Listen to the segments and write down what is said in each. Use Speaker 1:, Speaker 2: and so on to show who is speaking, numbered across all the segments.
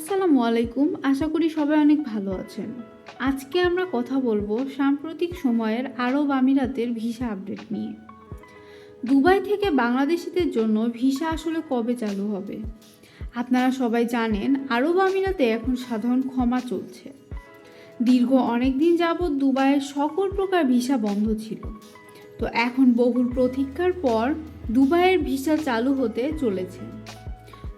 Speaker 1: আসসালামু আলাইকুম। আশা করি সবাই অনেক ভালো আছেন। আজকে আমরা কথা বলবো সাম্প্রতিক সময়ের আরব আমিরাতের ভিসা আপডেট নিয়ে। দুবাই থেকে বাংলাদেশিদের জন্য ভিসা আসলে কবে চালু হবে? আপনারা সবাই জানেন আরব আমিরাতে এখন সাধারণ ক্ষমা চলছে। দীর্ঘ অনেক দিন যাবৎ দুবাইয়ের সকল প্রকার ভিসা বন্ধ ছিল। তো এখন বহুল প্রতীক্ষার পর দুবাইয়ের ভিসা চালু হতে চলেছে।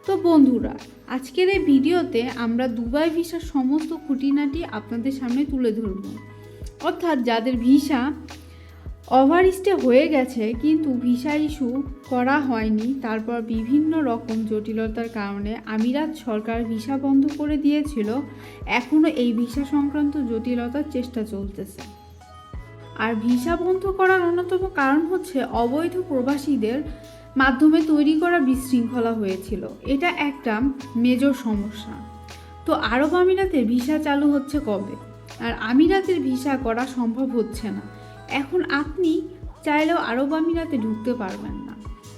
Speaker 1: তো বন্ধুরা, আজকের এই ভিডিওতে আমরা দুবাই ভিসার সমস্ত খুঁটিনাটি আপনাদের সামনে তুলে ধরব। অর্থাৎ যাদের ভিসা ওভারস্টে হয়ে গেছে কিন্তু ভিসা ইস্যু করা হয়নি, তারপর বিভিন্ন রকম জটিলতার কারণে আমিরাত সরকার ভিসা বন্ধ করে দিয়েছিল, এখনও এই ভিসা সংক্রান্ত জটিলতার চেষ্টা চলতেছে। আর ভিসা বন্ধ করার অন্যতম কারণ হচ্ছে অবৈধ প্রবাসীদের মাধ্যমে তৈরি করা বিশৃঙ্খলা হয়েছিল। এটা একটা মেজর সমস্যা। তো আরব আমিরাতের ভিসা চালু হচ্ছে কবে? আর আমিরাতের ভিসা করা সম্ভব হচ্ছে না। এখন আপনি চাইলেও আরব আমিরাতে ঢুকতে পারবেন না।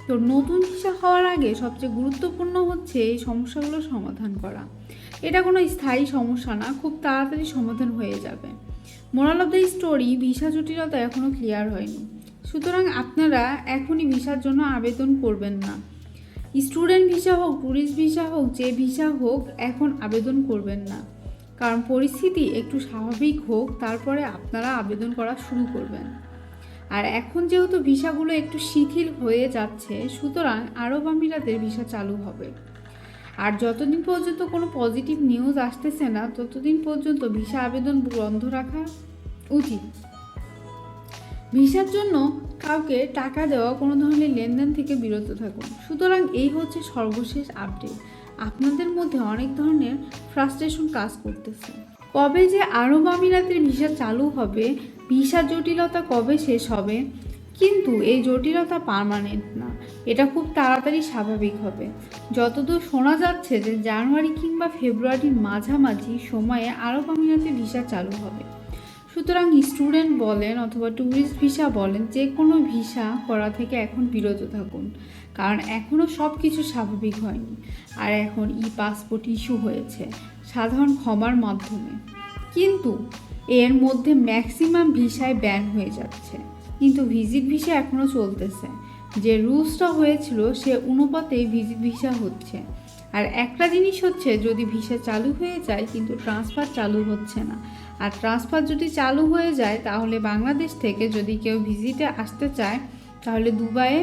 Speaker 1: তো নতুন ভিসা হওয়ার আগে সবচেয়ে গুরুত্বপূর্ণ হচ্ছে এই সমস্যাগুলো সমাধান করা। এটা কোনো স্থায়ী সমস্যা না, খুব তাড়াতাড়ি সমাধান হয়ে যাবে। Moral of the story, visa জটিলতা এখনও ক্লিয়ার হয়নি। সুতরাং আপনারা এখনই ভিসার জন্য আবেদন করবেন না। স্টুডেন্ট ভিসা হোক, ট্যুরিস্ট ভিসা হোক, যে ভিসা হোক, এখন আবেদন করবেন না। কারণ পরিস্থিতি একটু স্বাভাবিক হোক, তারপরে আপনারা আবেদন করা শুরু করবেন। আর এখন যেহেতু ভিসাগুলো একটু শিথিল হয়ে যাচ্ছে, সুতরাং আরব আমিরাতের ভিসা চালু হবে। আর যতদিন পর্যন্ত কোনো পজিটিভ নিউজ আসতেছে না, ততদিন পর্যন্ত ভিসা আবেদন বন্ধ রাখা উচিত। ভিসার জন্য কাউকে টাকা দেওয়া, কোনো ধরনের লেনদেন থেকে বিরত থাকুন। সুতরাং এই হচ্ছে সর্বশেষ আপডেট। আপনাদের মধ্যে অনেক ধরনের ফ্রাস্ট্রেশন কাজ করতেছে। কবে যে আরব আমিরাতের ভিসা চালু হবে, ভিসার জটিলতা কবে শেষ হবে, কিন্তু এই জটিলতা পার্মানেন্ট না, এটা খুব তাড়াতাড়ি স্বাভাবিক হবে। যতদূর শোনা যাচ্ছে যে জানুয়ারি কিংবা ফেব্রুয়ারির মাঝামাঝি সময়ে আরব আমিরাতে ভিসা চালু হবে। সুতরাং স্টুডেন্ট বলেন অথবা ট্যুরিস্ট ভিসা বলেন, যে কোনো ভিসা করা থেকে এখন বিরত থাকুন। কারণ এখনও সব কিছু স্বাভাবিক হয়নি। আর এখন পাসপোর্ট ইস্যু হয়েছে সাধারণ ক্ষমার মাধ্যমে, কিন্তু এর মধ্যে ম্যাক্সিমাম ভিসায় ব্যান হয়ে যাচ্ছে। কিন্তু ভিজিট ভিসা এখনও চলতেছে। যে রুলসটা হয়েছিল সে অনুপাতেই ভিজিট ভিসা হচ্ছে। আর একটা জিনিস হচ্ছে, যদি ভিসা চালু হয়ে যায় কিন্তু ট্রান্সফার চালু হচ্ছে না। আর ট্রান্সফার যদি চালু হয়ে যায়, তাহলে বাংলাদেশ থেকে যদি কেউ ভিজিটে আসতে চায়, তাহলে দুবাইয়ে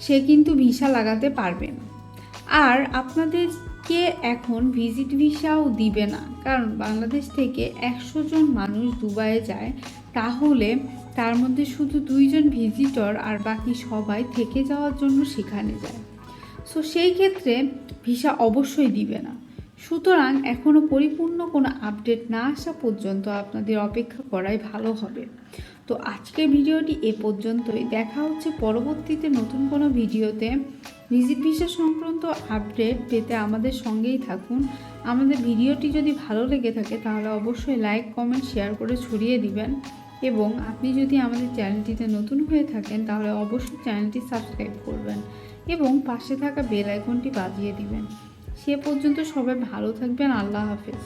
Speaker 1: সে কিন্তু ভিসা লাগাতে পারবে না। আর আপনাদেরকে এখন ভিজিট ভিসাও দিবে না, কারণ বাংলাদেশ থেকে 100 জন মানুষ দুবাইয়ে যায়, তাহলে তার মধ্যে শুধু 2 জন ভিজিটর আর বাকি সবাই থেকে যাওয়ার জন্য সেখানে যায়। সো সেই ক্ষেত্রে ভিসা অবশ্যই দিবে না। সুতরাং এখনও পরিপূর্ণ কোনো আপডেট না আসা পর্যন্ত আপনাদের অপেক্ষা করাই ভালো হবে। তো আজকের ভিডিওটি এ পর্যন্তই। দেখা হচ্ছে পরবর্তীতে নতুন কোনো ভিডিওতে। ভিজিট ভিসা সংক্রান্ত আপডেট পেতে আমাদের সঙ্গেই থাকুন। আমাদের ভিডিওটি যদি ভালো লেগে থাকে তাহলে অবশ্যই লাইক, কমেন্ট, শেয়ার করে ছড়িয়ে দিবেন। এবং আপনি যদি আমাদের চ্যানেলটিতে নতুন হয়ে থাকেন তাহলে অবশ্যই চ্যানেলটি সাবস্ক্রাইব করবেন এবং পাশে থাকা বেল আইকনটি বাজিয়ে দিবেন। সে পর্যন্ত সবাই ভালো থাকবেন। আল্লাহ হাফেজ।